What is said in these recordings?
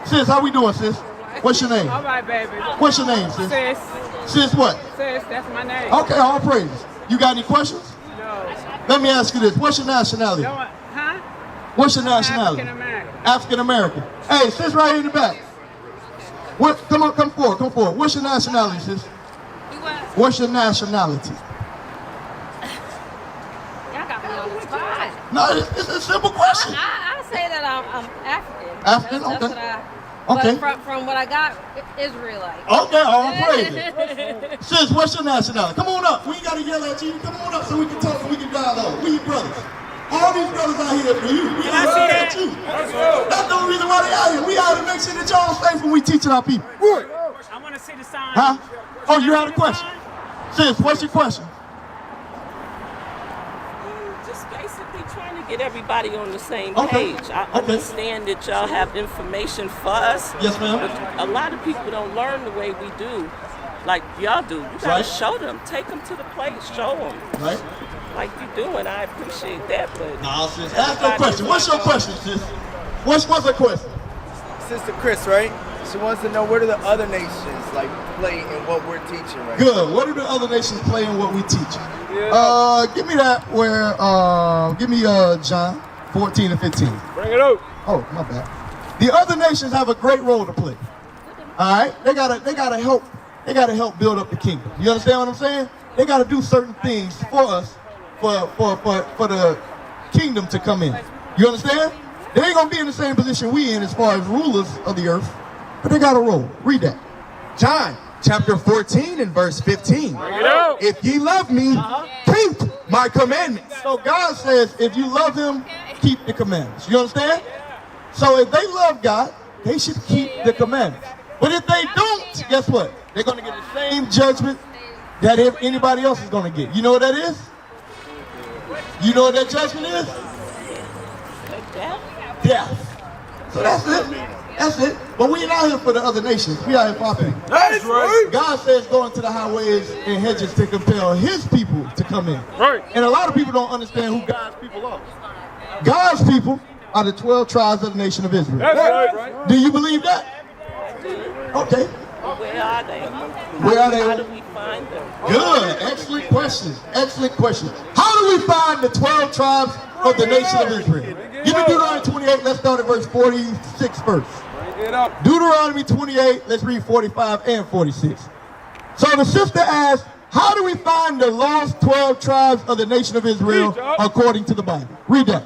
Sis, how we doing, sis? What's your name? All right, baby. What's your name, sis? Sis. Sis what? Sis, that's my name. Okay, all praises. You got any questions? No. Let me ask you this. What's your nationality? No, huh? What's your nationality? African American. African American. Hey, sis right here in the back. What? Come on, come forward, come forward. What's your nationality, sis? What's your nationality? Y'all got me on the spot. No, it's a simple question. I say that I'm African. African, That's okay. what I, Okay. But from what I got, Israelite. Okay, all praises. Sis, what's your nationality? Come on up. We ain't got to yell at you. Come on up so we can talk and we can dialogue. We your brothers. All these brothers out here for you. We Can I ain't see yelling that? at you. That's the only reason why they out here. We out to make sure that y'all safe when we teaching our people. I want to see the sign. Huh? Oh, you had a question? Sis, what's your question? Just basically trying to get everybody on the same Okay. page. I Okay. understand that y'all have information for us. Yes, ma'am. But a lot of people don't learn the way we do, like y'all do. You gotta Right. show them, take them to the place, show them. Right? Like you doing, I appreciate that, but No, sis. Ask your question. What's your question, sis? What's the question? Sister Chris, right? She wants to know where do the other nations like play in what we're teaching right now? Good. What do the other nations play in what we teach? Give me that where, give me John 14 and 15. Bring it up. Oh, my bad. The other nations have a great role to play. All right? They gotta help build up the kingdom. You understand what I'm saying? They gotta do certain things for us, for the kingdom to come in. You understand? They ain't gonna be in the same position we in as far as rulers of the earth, but they got a role. Read that. John chapter 14 and verse 15. Bring it up. If ye love me, keep my commandments. So God says, if you love him, keep the commandments. You understand? So if they love God, they should keep the commandments. But if they don't, guess what? They're going to get the same judgment that if anybody else is going to get. You know what that is? You know what that judgment is? Death. So that's it. That's it. But we ain't out here for the other nations. We out here for our people. That's right. God says go into the highways and hedges to compel his people to come in. Right. And a lot of people don't understand who God's people are. God's people are the 12 tribes of the nation of Israel. That's right. Do you believe that? Okay. where are they? Where are they? How do we find them? Good. Excellent questions. Excellent questions. How do we find the 12 tribes of the nation of Israel? Give me Deuteronomy 28. Let's start at verse 46 first. Deuteronomy 28. Let's read 45 and 46. So the sister asked, how do we find the lost 12 tribes of the nation of Israel according to the Bible? Read that.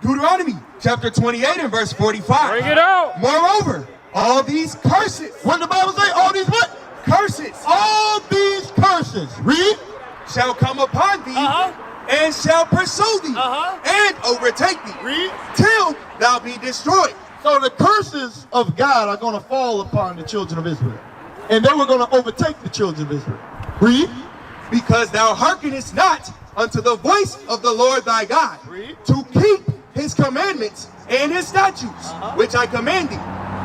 Deuteronomy chapter 28 and verse 45. Bring it out. Moreover, all these curses, What did the Bible say? All these what? curses All these curses. Read. shall come upon thee and shall pursue thee and overtake thee Read. till thou be destroyed. So the curses of God are going to fall upon the children of Israel. And they were going to overtake the children of Israel. Read. Because thou hearkenest not unto the voice of the Lord thy God, Read. to keep his commandments and his statutes, which I command thee.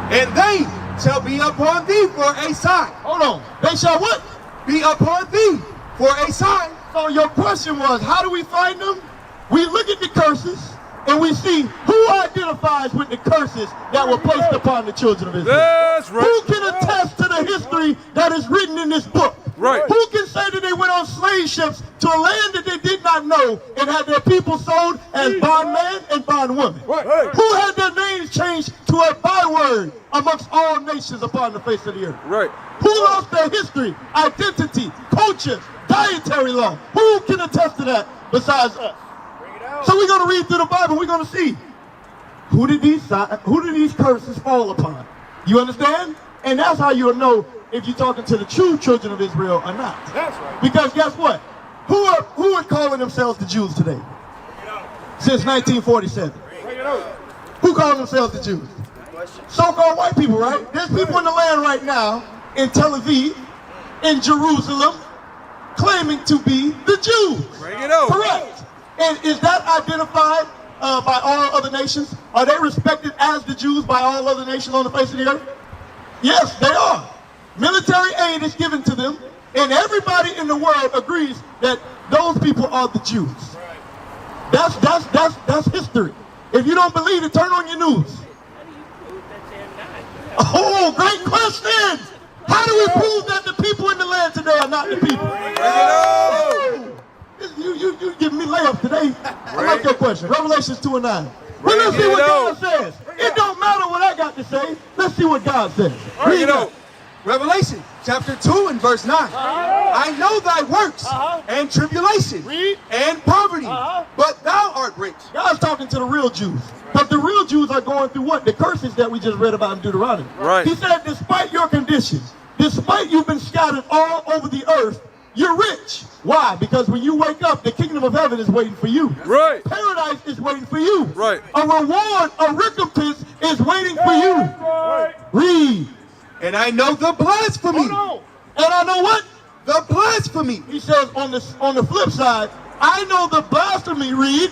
And they shall be upon thee for a sign. Hold on. They shall what? Be upon thee for a sign. So your question was, how do we find them? We look at the curses and we see who identifies with the curses that were placed upon the children of Israel. That's right. Who can attest to the history that is written in this book? Right. Who can say that they went on slave ships to a land that they did not know and had their people sold as bondman and bondwoman? Right. Who had their names changed to a byword amongst all nations upon the face of the earth? Right. Who lost their history, identity, culture, dietary law? Who can attest to that besides us? So we're going to read through the Bible. We're going to see who did these curses fall upon. You understand? And that's how you'll know if you're talking to the true children of Israel or not. That's right. Because guess what? Who are calling themselves the Jews today? Since 1947. Bring it out. Who call themselves the Jews? So-called white people, right? There's people in the land right now, in Tel Aviv, in Jerusalem, claiming to be the Jews. Bring it out. Correct. And is that identified by all other nations? Are they respected as the Jews by all other nations on the face of the earth? Yes, they are. Military aid is given to them, and everybody in the world agrees that those people are the Jews. That's history. If you don't believe it, turn on your news. How do you prove that they're not? on, great question. How do we prove that the people in the land today are not the people? You giving me layups today. I like your question. Revelations 2 and 9. Well, let's see what God says. It don't matter what I got to say. Let's see what God says. Read it out. Revelation chapter 2 and verse 9. I know thy works and tribulation and poverty, but thou art rich. God's talking to the real Jews. But the real Jews are going through what? The curses that we just read about in Deuteronomy. Right. He said, despite your condition, despite you've been scattered all over the earth, you're rich. Why? Because when you wake up, the kingdom of heaven is waiting for you. Right. Paradise is waiting for you. Right. A reward, a recompense is waiting for you. Right. Read. And I know the blasphemy. And I know what? The blasphemy He says on the flip side, I know the blasphemy, read,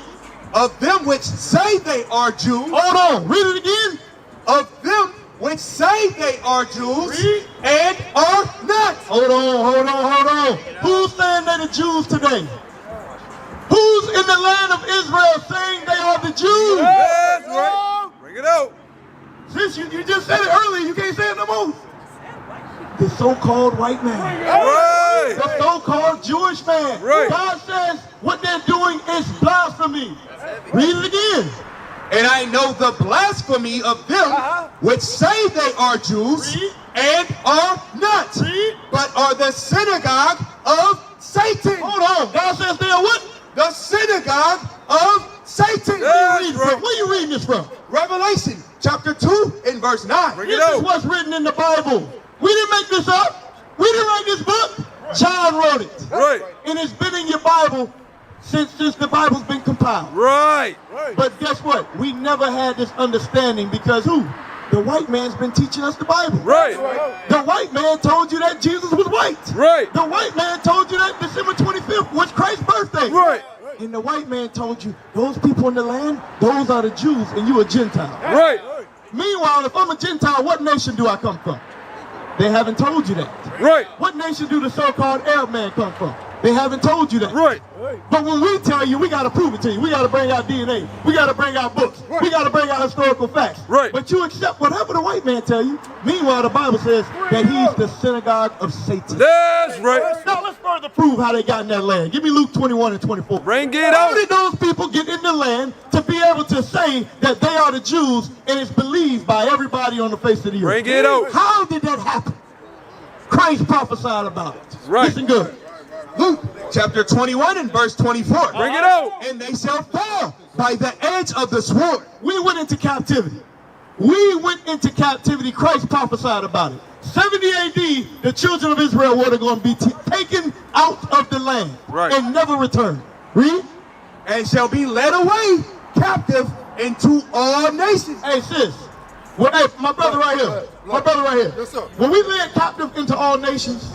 of them which say they are Jews. hold on, read it again. Of them which say they are Jews and are not. Hold on. Who's saying they're the Jews today? Who's in the land of Israel saying they are the Jews? That's right. Bring it out. Since you just said it earlier, you can't say it no more. The so-called white man. Right. The so-called Jewish man. Right. God says what they're doing is blasphemy. Read it again. And I know the blasphemy of them which say they are Jews and are not, but are the synagogue of Satan. Hold on. God says they are what? The synagogue of Satan. Where you reading this from? Revelation chapter 2 and verse 9. Bring This it out. is what's written in the Bible. We didn't make this up. We didn't write this book. John wrote it. Right. And it's been in your Bible since the Bible's been compiled. Right. But guess what? We never had this understanding because who? The white man's been teaching us the Bible. Right. The white man told you that Jesus was white. Right. The white man told you that December 25th was Christ's birthday. Right. And the white man told you, those people in the land, those are the Jews, and you a Gentile. Right. Meanwhile, if I'm a Gentile, what nation do I come from? They haven't told you that. Right. What nation do the so-called Arab man come from? They haven't told you that. Right. But when we tell you, we got to prove it to you. We got to bring out DNA. We got to bring out books. We got to bring out historical facts. Right. But you accept whatever the white man tell you. Meanwhile, the Bible says that he's the synagogue of Satan. That's right. Now let's further prove how they got in that land. Give me Luke 21 and 24. Bring it How out. did those people get in the land to be able to say that they are the Jews and it's believed by everybody on the face of the earth? Bring it out. How did that happen? Christ prophesied about it. Right. Listen good. Luke chapter 21 and verse 24. Bring it out. And they shall fall by the edge of the sword. We went into captivity. We went into captivity. Christ prophesied about it. 70 AD, the children of Israel were going to be taken out of the land Right. and never return. Read. And shall be led away captive into all nations. Hey, sis. Well, hey, my brother right here. My brother right here. Yes, sir. When we led captive into all nations,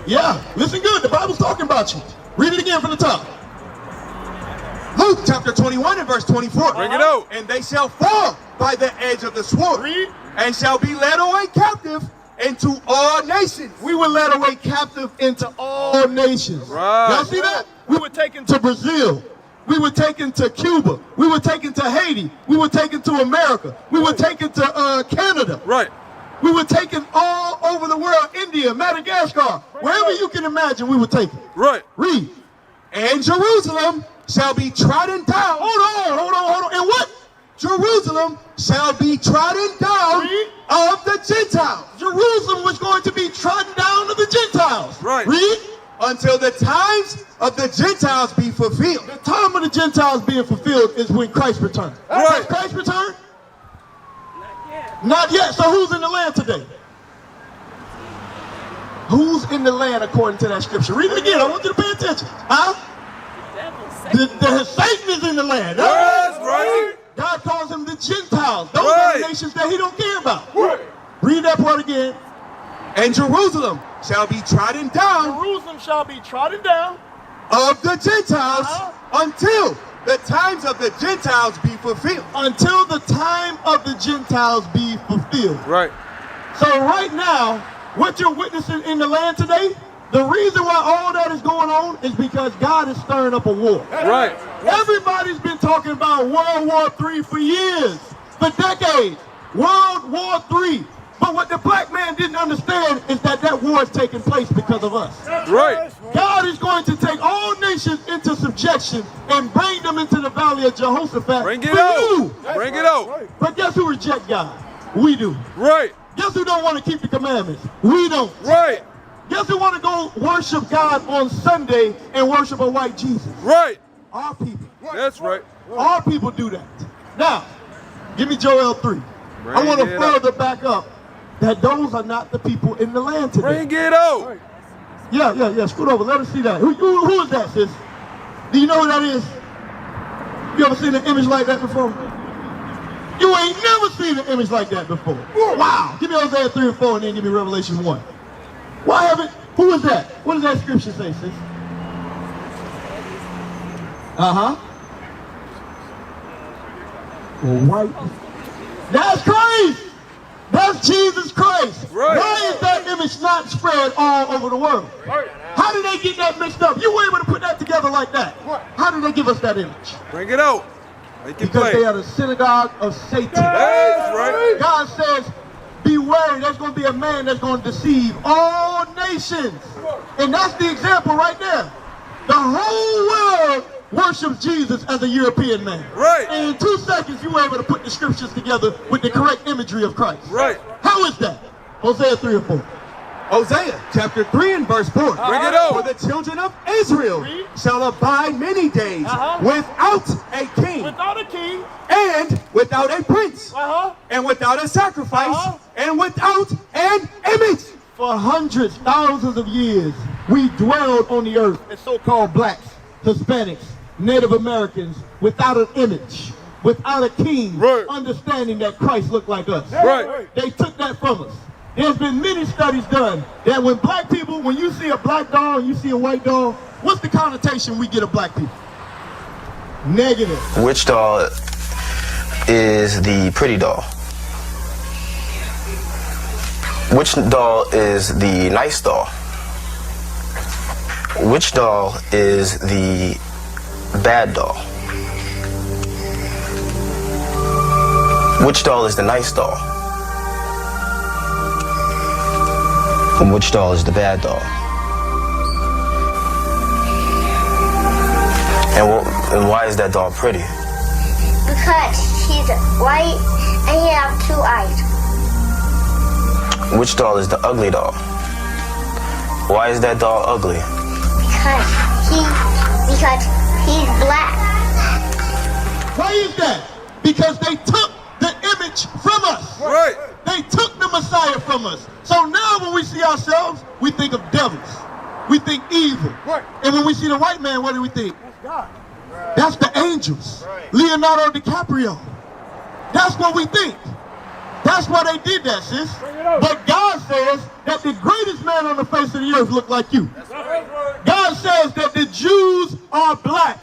yeah, listen good. The Bible's talking about you. Read it again from the top. Luke chapter 21 and verse 24. Bring it out. And they shall fall by the edge of the sword. Read. And shall be led away captive into all nations. We were led away captive into all nations. Right. Y'all see that? We were taken to Brazil. We were taken to Cuba. We were taken to Haiti. We were taken to America. We were taken to Canada. Right. We were taken all over the world, India, Madagascar, wherever you can imagine we were taken. Right. Read. And Jerusalem shall be trodden down. Hold on. And what? Jerusalem shall be trodden down Read. of the Gentiles. Jerusalem was going to be trodden down of the Gentiles. Right. Read. Until the times of the Gentiles be fulfilled. The time of the Gentiles being fulfilled is when Christ returned. Right. Has Christ returned? Not yet. So who's in the land today? Who's in the land according to that scripture? Read it again. I want you to pay attention. Huh? The Satan is in the land. That's right. God calls them the Gentiles. Those are Right. the nations that he don't care about. Read that part again. And Jerusalem shall be trodden down Jerusalem shall be trodden down. of the Gentiles until the times of the Gentiles be fulfilled. Until the time of the Gentiles be fulfilled. Right. So right now, what you're witnessing in the land today, the reason why all that is going on is because God is stirring up a war. Right. Everybody's been talking about World War III for years, for decades. World War III. But what the black man didn't understand is that that war is taking place because of us. Right. God is going to take all nations into subjection and bring them into the valley of Jehoshaphat. Bring it for out. you. Bring it out. But guess who reject God? We do. Right. Guess who don't want to keep the commandments? We don't. Right. Guess who want to go worship God on Sunday and worship a white Jesus? Right. Our people. That's right. All people do that. Now, give me Joel 3. I want to Bring it up. further back up that those are not the people in the land today. Bring it out. Yeah. Scoot over. Let us see that. Who is that, sis? Do you know who that is? You ever seen an image like that before? You ain't never seen an image like that before. Wow. Give me Hosea 3 and 4 and then give me Revelation 1. Why haven't? Who is that? What does that scripture say, sis? White. That's Christ. That's Jesus Christ. Right. Why is that image not spread all over the world? Right. How did they get that mixed up? You were able to put that together like that. How did they give us that image? Bring it out. Make it Because play. they are the synagogue of Satan. That's right. God says, beware, there's going to be a man that's going to deceive all nations. And that's the example right there. The whole world worships Jesus as a European man. Right. And in 2 seconds, you were able to put the scriptures together with the correct imagery of Christ. Right. How is that? Hosea 3 and 4. Hosea chapter 3 and verse 4. Bring it out. For the children of Israel shall abide many days without a king. Without a king. And without a prince. And without a sacrifice. And without an image. For hundreds, thousands of years, we dwelled on the earth as so-called blacks, Hispanics, Native Americans, without an image, without a king, Right. understanding that Christ looked like us. Right. They took that from us. There's been many studies done that when black people, when you see a black doll and you see a white doll, what's the connotation we get of black people? Negative. Which doll is the pretty doll? Which doll is the nice doll? Which doll is the bad doll? Which doll is the nice doll? And which doll is the bad doll? And why is that doll pretty? Because he's white and he has 2 eyes. Which doll is the ugly doll? Why is that doll ugly? Because he's black. Why is that? Because they took the image from us. Right. They took the Messiah from us. So now when we see ourselves, we think of devils. We think evil. Right. And when we see the white man, what do we think? That's God. That's the angels. Leonardo DiCaprio. That's what we think. That's why they did that, sis. But God says that the greatest man on the face of the earth looked like you. God says that the Jews are black.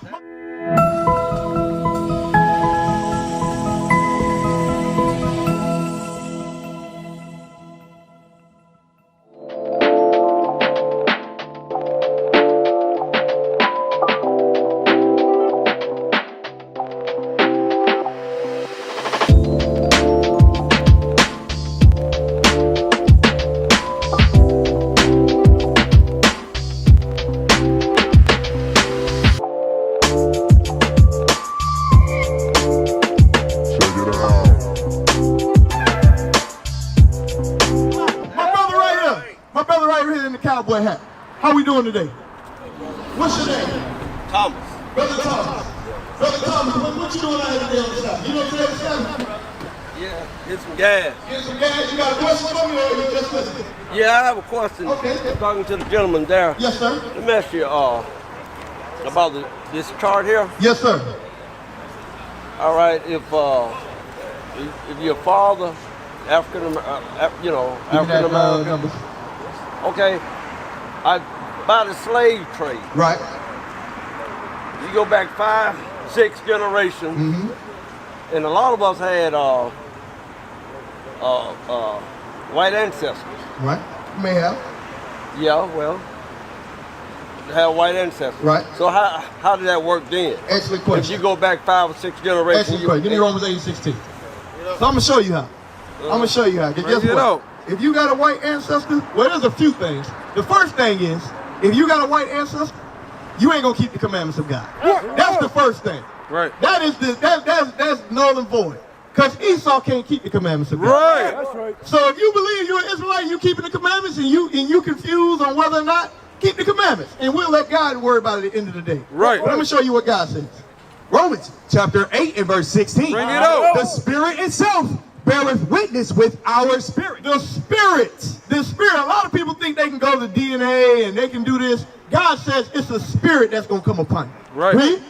Cowboy hat. How we doing today? What's your name? Thomas. Brother Thomas. Brother Thomas, what you doing out here today on the side? You know today on the side? Yeah, get some gas. Get some gas. You got a question for me or you just listening? Yeah, I have a question. Okay. I'm talking to the gentleman there. Yes, sir. Let me ask you about this chart here. Yes, sir. All right, if your father, African American. Numbers. Okay, by the slave trade. Right. You go back 5, 6 generations, and a lot of us had white ancestors. Right. You may have. Yeah, well, they have white ancestors. Right. So how did that work then? Excellent If question. you go back 5 or 6 generations. Excellent question. Give me Romans 8:16. So I'm gonna show you how. I'm gonna show you how. 'Cause guess Bring it what? out. If you got a white ancestor, well, there's a few things. The first thing is, if you got a white ancestor, you ain't gonna keep the commandments of God. That's the first thing. Right. That's null and void. Because Esau can't keep the commandments of God. Right. That's right. So if you believe you're an Israelite, you keeping the commandments, and you confused on whether or not, keep the commandments, and we'll let God worry about it at the end of the day. Right. But I'm gonna show you what God says. Romans chapter 8 and verse 16. Bring it out. The Spirit itself beareth witness with our spirit. The spirit. A lot of people think they can go to DNA and they can do this. God says it's a spirit that's gonna come upon you. Right. Read.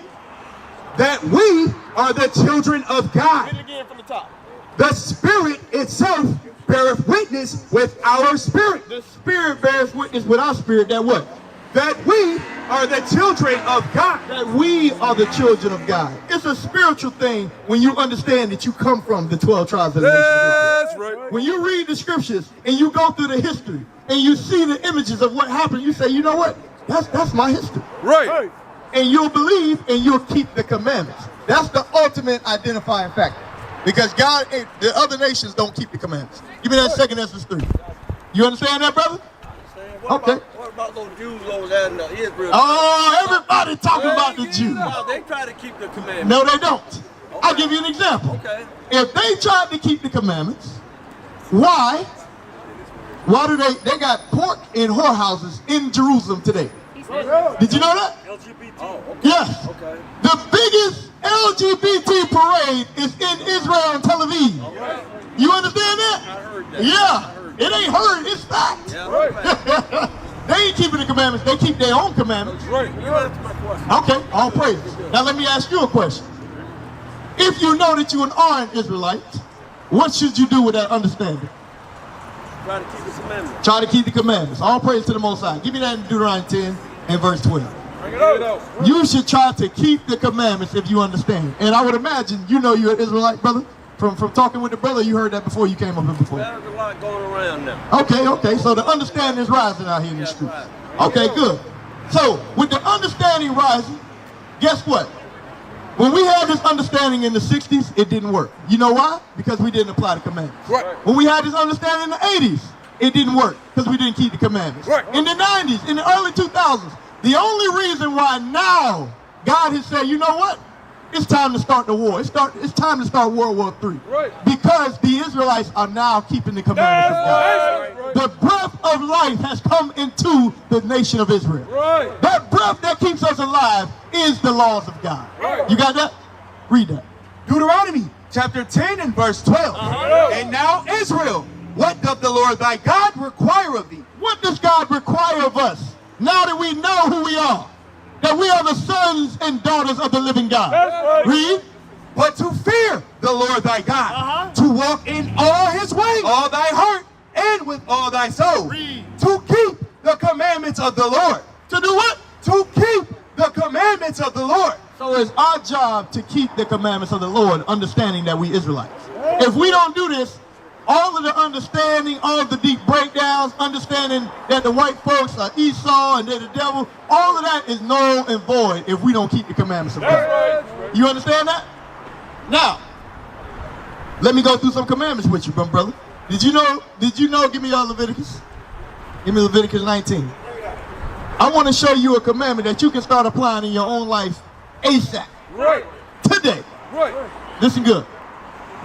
That we are the children of God. Hit it again from the top. The Spirit itself beareth witness with our spirit. The spirit bears witness with our spirit that what? That we are the children of God. That we are the children of God. It's a spiritual thing when you understand that you come from the 12 tribes of the nation of Israel. That's right. When you read the scriptures and you go through the history and you see the images of what happened, you say, you know what? That's my history. Right. And you'll believe and you'll keep the commandments. That's the ultimate identifying factor. Because God, the other nations don't keep the commandments. Give me that 2 Ezra 3. You understand that, brother? Okay. What about those Jews over there in Israel? Oh, everybody talking about the Jews. No, they try to keep the commandments. No, they don't. I'll give you an example. Okay. If they tried to keep the commandments, why do they got pork in whorehouses in Jerusalem today? Did you know that? LGBT. Oh, okay. Yes. Okay. The biggest LGBT parade is in Israel and Tel Aviv. You understand that? I heard that. Yeah. It ain't heard, it's fact. Yeah, right. They ain't keeping the commandments, they keep their own commandments. Right. You answer my question. Okay, all praise. Now let me ask you a question. If you know that you're an Israelite, what should you do with that understanding? Try to keep the commandments. Try to keep the commandments. All praise to the Most High. Give me that in Deuteronomy 10 and verse 12. Bring it out. You should try to keep the commandments if you understand. And I would imagine you know you're an Israelite, brother. From talking with the brother, you heard that before you came up here before. There's a lot going around now. Okay. So the understanding is rising out here in the streets. right. Okay, good. So with the understanding rising, guess what? When we had this understanding in the 60s, it didn't work. You know why? Because we didn't apply the commandments. Right. When we had this understanding in the 80s, it didn't work because we didn't keep the commandments. Right. In the 90s, in the early 2000s, the only reason why now God has said, you know what? It's time to start the war. It's time to start World War III. Right. Because the Israelites are now keeping the commandments of God. Right. The breath of life has come into the nation of Israel. Right. That breath that keeps us alive is the laws of God. Right. You got that? Read that. Deuteronomy chapter 10 and verse 12. And now Israel, what doth the Lord thy God require of thee? What does God require of us now that we know who we are? That we are the sons and daughters of the living God. That's right. Read. But to fear the Lord thy God, to walk in all his ways, all thy heart, and with all thy soul, Read. to keep the commandments of the Lord. To do what? To keep the commandments of the Lord. So it's our job to keep the commandments of the Lord, understanding that we Israelites. If we don't do this, all of the understanding, all of the deep breakdowns, understanding that the white folks are Esau and they're the devil, all of that is null and void if we don't keep the commandments of God. You understand that? Now, let me go through some commandments with you, brother. Did you know, give me your Leviticus. Give me Leviticus 19. I want to show you a commandment that you can start applying in your own life ASAP. Right. Today. Right. Listen good.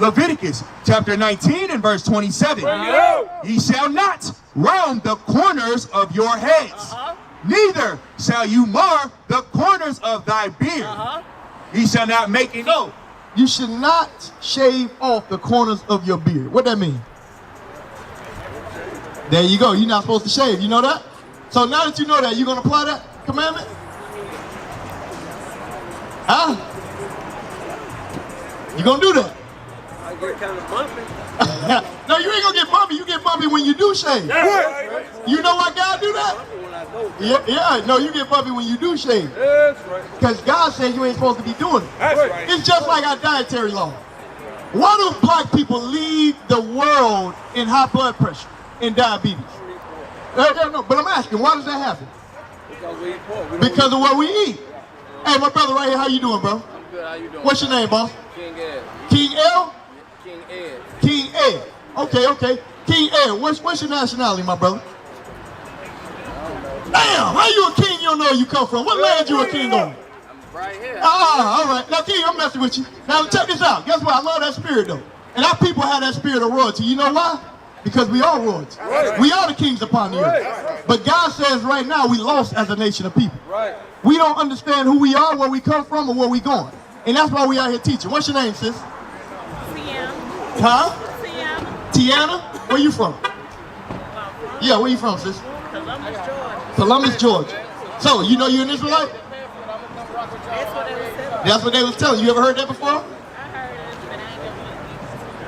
Leviticus chapter 19 and verse 27. Bring it out. Ye shall not round the corners of your heads, neither shall you mar the corners of thy beard. Ye shall not make any. So, you should not shave off the corners of your beard. What that mean? There you go. You're not supposed to shave. You know that? So now that you know that, you going to apply that commandment? Huh? You going to do that? I get kind of bumpy. No, you ain't going to get bumpy. You get bumpy when you do shave. Right. You know why God do that? When I go. Yeah. No, you get bumpy when you do shave. That's right. Because God said you ain't supposed to be doing it. That's right. It's just like our dietary law. Why do black people lead the world in high blood pressure and diabetes? No, but I'm asking, why does that happen? Because we eat pork. We don't Because of what we eat. Hey, my brother right here, how you doing, bro? eat good. How you doing? What's your name, boss? King Ed. King L? King Ed. King Ed. Okay. King Ed, what's your nationality, my brother? Damn, how you a king you don't know where you come from? What land you a king on? Right here. All right. Now, King, I'm messing with you. Now, check this out. Guess what? I love that spirit, though. And our people have that spirit of royalty. You know why? Because we are royalty. Right. We are the kings upon the earth. But God says right now we lost as a nation of people. Right. We don't understand who we are, where we come from, or where we going. And that's why we out here teaching. What's your name, sis? Tiana. Huh? Tiana. Tiana? Where you from? Yeah, where you from, sis? Columbus, Georgia. Columbus, Georgia. So, you know you're an Israelite? That's what they was telling. That's what they was telling you. You ever heard that before? I heard it, but I ain't never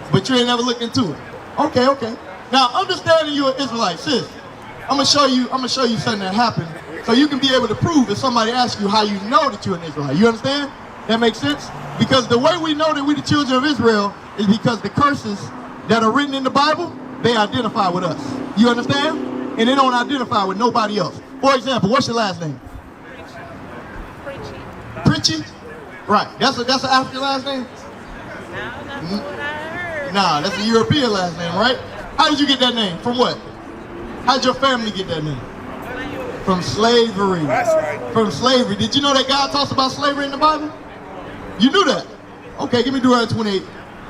looked. But you ain't never looked into it. Okay. Now, understanding you're an Israelite, sis, I'm gonna show you something that happened so you can be able to prove if somebody asks you how you know that you're an Israelite. You understand? That makes sense? Because the way we know that we the children of Israel is because the curses that are written in the Bible, they identify with us. You understand? And they don't identify with nobody else. For example, what's your last name? Pritchie? Right. That's an African last name? No, that's what I heard. Nah, that's a European last name, right? How did you get that name? From what? How did your family get that name? From slavery. That's right. From slavery. Did you know that God talks about slavery in the Bible? You knew that? Okay, give me Deuteronomy 28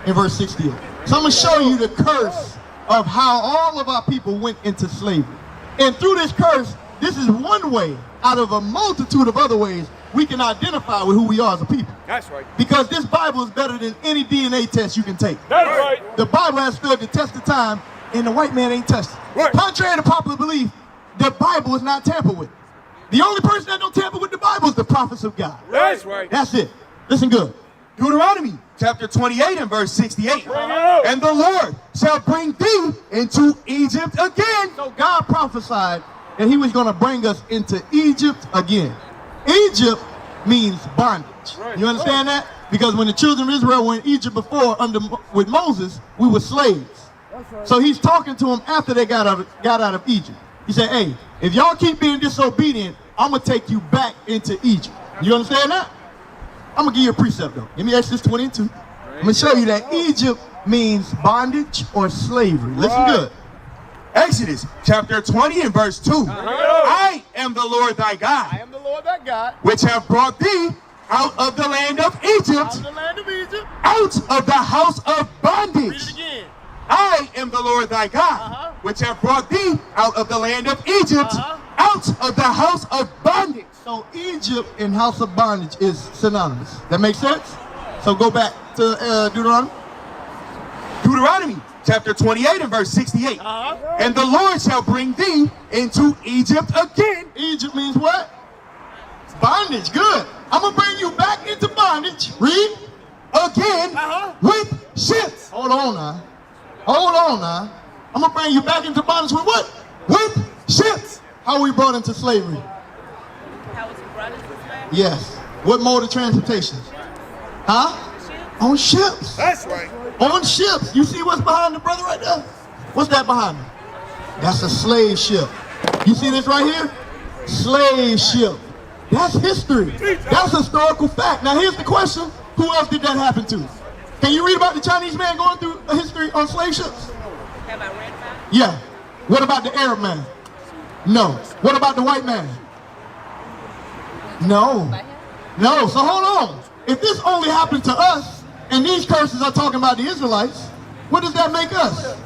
and verse 68. So I'm going to show you the curse of how all of our people went into slavery. And through this curse, this is one way out of a multitude of other ways we can identify with who we are as a people. That's right. Because this Bible is better than any DNA test you can take. That's right. The Bible has stood the test of time, and the white man ain't tested. Right. Contrary to popular belief, the Bible is not tampered with. The only person that don't tamper with the Bible is the prophets of God. That's right. That's it. Listen good. Deuteronomy chapter 28 and verse 68. Bring it out. And the Lord shall bring thee into Egypt again. So God prophesied that he was going to bring us into Egypt again. Egypt means bondage. Right. You understand that? Because when the children of Israel were in Egypt before with Moses, we were slaves. So he's talking to them after they got out of Egypt. He said, hey, if y'all keep being disobedient, I'm going to take you back into Egypt. You understand that? I'm going to give you a precept, though. Give me Exodus 22. I'm going to show you that Egypt means bondage or slavery. Listen good. Exodus chapter 20 and verse 2. I am the Lord thy God, I am the Lord thy God. which have brought thee out of the land of Egypt, Out of the land of Egypt. out of the house of bondage. Read it again. I am the Lord thy God, which have brought thee out of the land of Egypt, out of the house of bondage. So Egypt and house of bondage is synonymous. That makes sense? So go back to Deuteronomy. Deuteronomy chapter 28 and verse 68. And the Lord shall bring thee into Egypt again. Egypt means what? Bondage. Good. I'm going to bring you back into bondage. Read. Again with ships. Hold on now. I'm going to bring you back into bondage with what? With ships. How are we brought into slavery? How was your brother's slavery? Yes. What mode of transportation? Huh? On ships. That's right. On ships. You see what's behind the brother right there? What's that behind him? That's a slave ship. You see this right here? Slave ship. That's history. That's historical fact. Now here's the question. Who else did that happen to? Can you read about the Chinese man going through a history on slave ships? Have I read about it? Yeah. What about the Arab man? No. What about the white man? No. No. So hold on. If this only happened to us, and these curses are talking about the Israelites, what does that make us?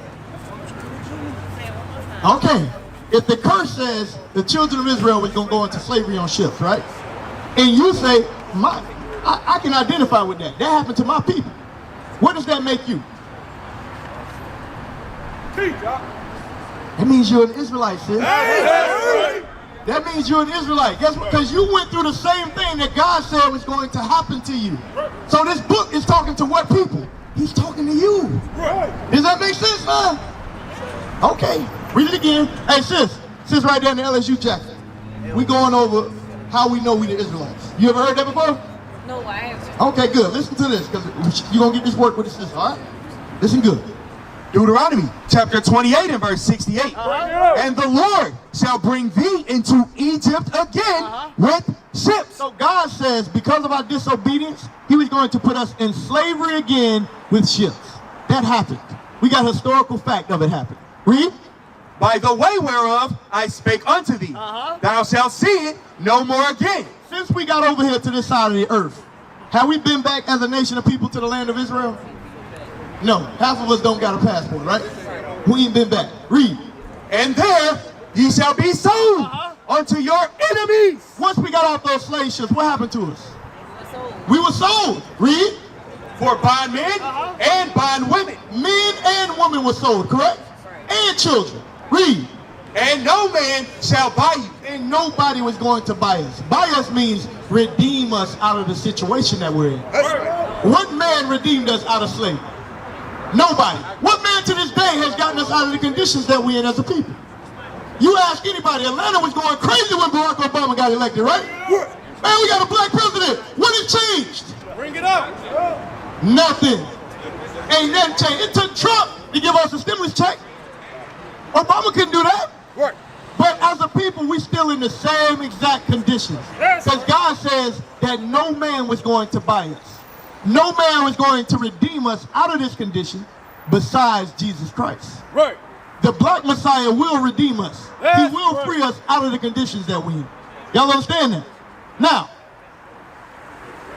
Okay. If the curse says the children of Israel was going to go into slavery on ships, right? And you say, I can identify with that. That happened to my people. What does that make you? That means you're an Israelite, sis. That means you're an Israelite. Guess what? Because you went through the same thing that God said was going to happen to you. So this book is talking to what people? He's talking to you. Does that make sense, man? Okay. Read it again. Hey, sis right there in the LSU jacket. We going over how we know we the Israelites. You ever heard that before? No, I haven't. Okay, good. Listen to this, because you're going to get this work with the sis, all right? Listen good. Deuteronomy chapter 28 and verse 68. And the Lord shall bring thee into Egypt again with ships. So God says, because of our disobedience, he was going to put us in slavery again with ships. That happened. We got historical fact of it happening. Read. By the way whereof I spake unto thee, thou shalt see it no more again. Since we got over here to this side of the earth, have we been back as a nation of people to the land of Israel? No. Half of us don't got a passport, right? We ain't been back. Read. And there ye shall be sold unto your enemies. Once we got off those slave ships, what happened to us? We were sold. Read. For bondmen and bondwomen. Men and women were sold, correct? And children. Read. And no man shall buy you. And nobody was going to buy us. Buy us means redeem us out of the situation that we're in. What man redeemed us out of slavery? Nobody. What man to this day has gotten us out of the conditions that we're in as a people? You ask anybody, Atlanta was going crazy when Barack Obama got elected, right? Man, we got a black president. What has changed? Bring it up. Nothing. Ain't nothing changed. It took Trump to give us a stimulus check. Obama couldn't do that. Right. But as a people, we still in the same exact conditions. Because God says that no man was going to buy us. No man was going to redeem us out of this condition besides Jesus Christ. Right. The black Messiah will redeem us. He will free us out of the conditions that we in. Y'all understand that?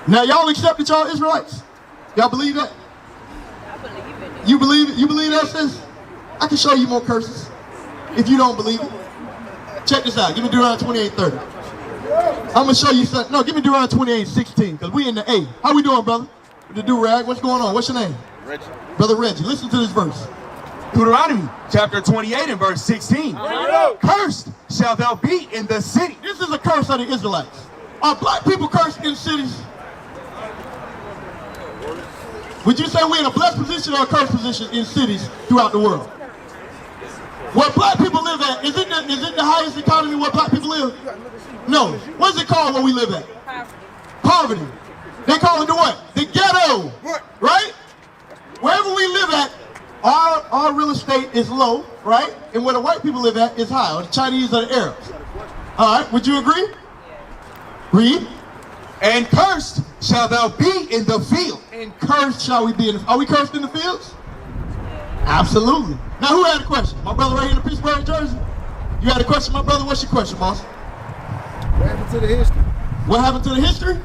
Now y'all accept that y'all Israelites? Y'all believe that? I believe it. You believe it? You believe that, sis? I can show you more curses if you don't believe it. Check this out. Give me Deuteronomy 28:30. I'm going to show you something. No, give me Deuteronomy 28:16 because we in the A. How we doing, brother? With the do-rag. What's going on? What's your name? Reggie. Brother Reggie. Listen to this verse. Deuteronomy chapter 28 and verse 16. Cursed shall thou be in the city. This is a curse of the Israelites. Are black people cursed in cities? Would you say we're in a blessed position or a cursed position in cities throughout the world? Where black people live at, is it the highest economy where black people live? No. What's it called where we live at? Poverty. They call it the what? The ghetto. Right? Wherever we live at, our real estate is low, right? And where the white people live at is high, or the Chinese or the Arabs. All right, would you agree? Read. And cursed shall thou be in the field. And cursed shall we be in the field. Are we cursed in the fields? Absolutely. Now who had a question? My brother right here in Pittsburgh, Jersey? You had a question, my brother? What's your question, boss? What happened to the history? What happened to the history?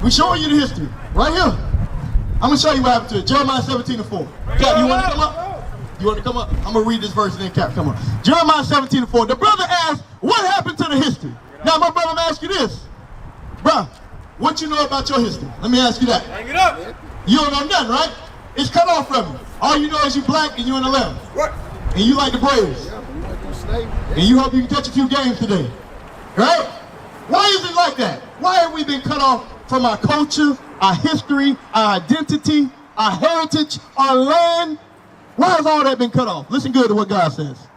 We're showing you the history. Right here. I'm going to show you what happened to it. Jeremiah 17:4. Cap, you want to come up? You want to come up? I'm going to read this verse and then Cap, come up. Jeremiah 17:4. The brother asked, what happened to the history? Now, my brother, I'm going to ask you this. Bruh, what you know about your history? Let me ask you that. Bring it up. You don't know nothing, right? It's cut off from you. All you know is you black and you in the left. Right. And you like the Braves. And you hope you can catch a few games today. Right? Why is it like that? Why have we been cut off from our culture, our history, our identity, our heritage, our land? Why has all that been cut off? Listen good to what God says.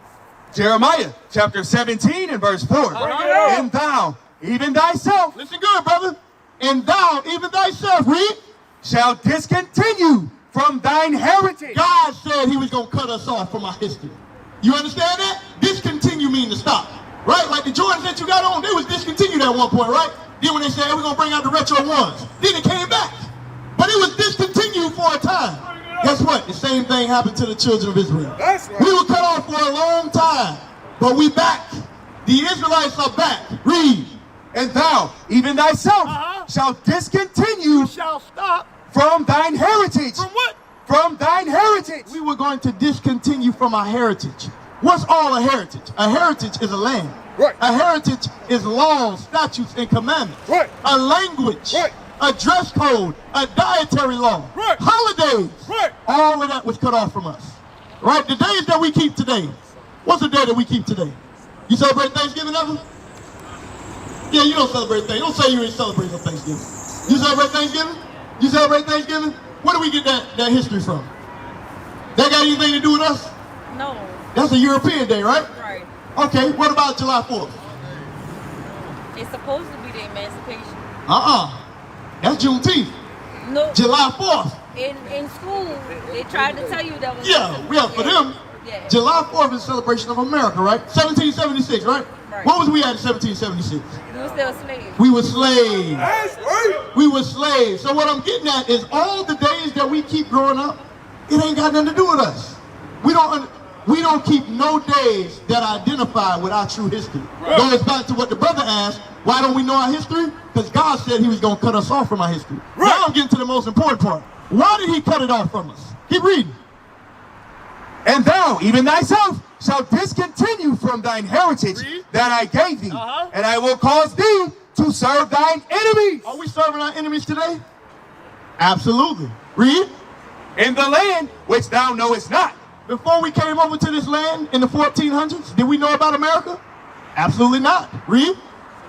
Jeremiah chapter 17 and verse 4. And thou, even thyself, Listen good, brother. And thou, even thyself, read, shall discontinue from thine heritage. God said he was going to cut us off from our history. You understand that? Discontinue means to stop. Right? Like the Jordans that you got on, they was discontinued at one point, right? Then when they said, hey, we're going to bring out the retro ones, then it came back. But it was discontinued for a time. Guess what? The same thing happened to the children of Israel. That's right. We were cut off for a long time, but we back. The Israelites are back. Read. And thou, even thyself, shall discontinue Shall stop. from thine heritage. From what? From thine heritage. We were going to discontinue from our heritage. What's all a heritage? A heritage is a land. Right. A heritage is laws, statutes, and commandments. Right. A language. Right. A dress code. A dietary law. Right. Holidays. Right. All of that was cut off from us. Right? The days that we keep today. What's the day that we keep today? You celebrate Thanksgiving ever? Yeah, you don't celebrate Thanksgiving. Don't say you ain't celebrating Thanksgiving. You celebrate Thanksgiving? You celebrate Thanksgiving? Where do we get that history from? That got anything to do with us? No. That's a European day, right? Right. Okay, what about July 4th? It's supposed to be the emancipation. That's Juneteenth. No. July 4th. In school, they tried to tell you that was. Yeah, for them, Yeah. July 4th is a celebration of America, right? 1776, right? Right. What was we at in 1776? You were still slaves. We were slaves. That's right. We were slaves. So what I'm getting at is all the days that we keep growing up It ain't got nothing to do with us. We don't keep no days that identify with our true history. Goes back to what the brother asked, why don't we know our history? Because God said he was going to cut us off from our history. Now I'm getting to the most important part. Why did he cut it off from us? Keep reading. And thou, even thyself, shalt discontinue from thine heritage that I gave thee, and I will cause thee to serve thine enemies. Are we serving our enemies today? Absolutely. Read. In the land which thou knowest not. Before we came over to this land in the 1400s, did we know about America? Absolutely not. Read.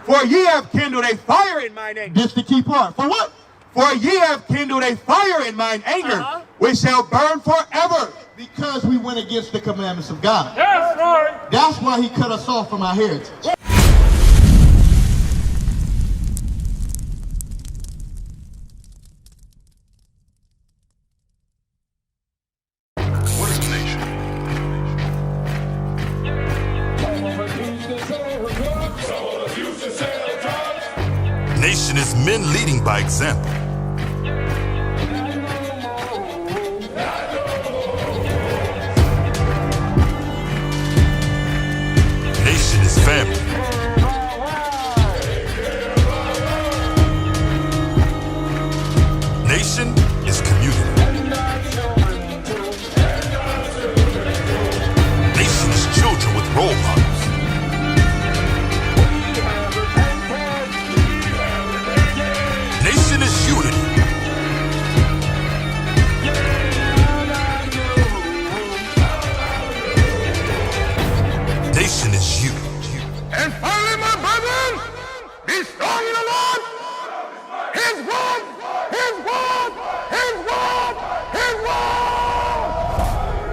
For ye have kindled a fire in mine anger. This the key part. For what? For ye have kindled a fire in mine anger, which shall burn forever. Because we went against the commandments of God. That's right. That's why he cut us off from our heritage. What is a nation? Nation is men leading by example. Nation is family. Nation is community. Nation is children with role models. Nation is unity. Nation is you. And finally, my brethren, be strong in the Lord.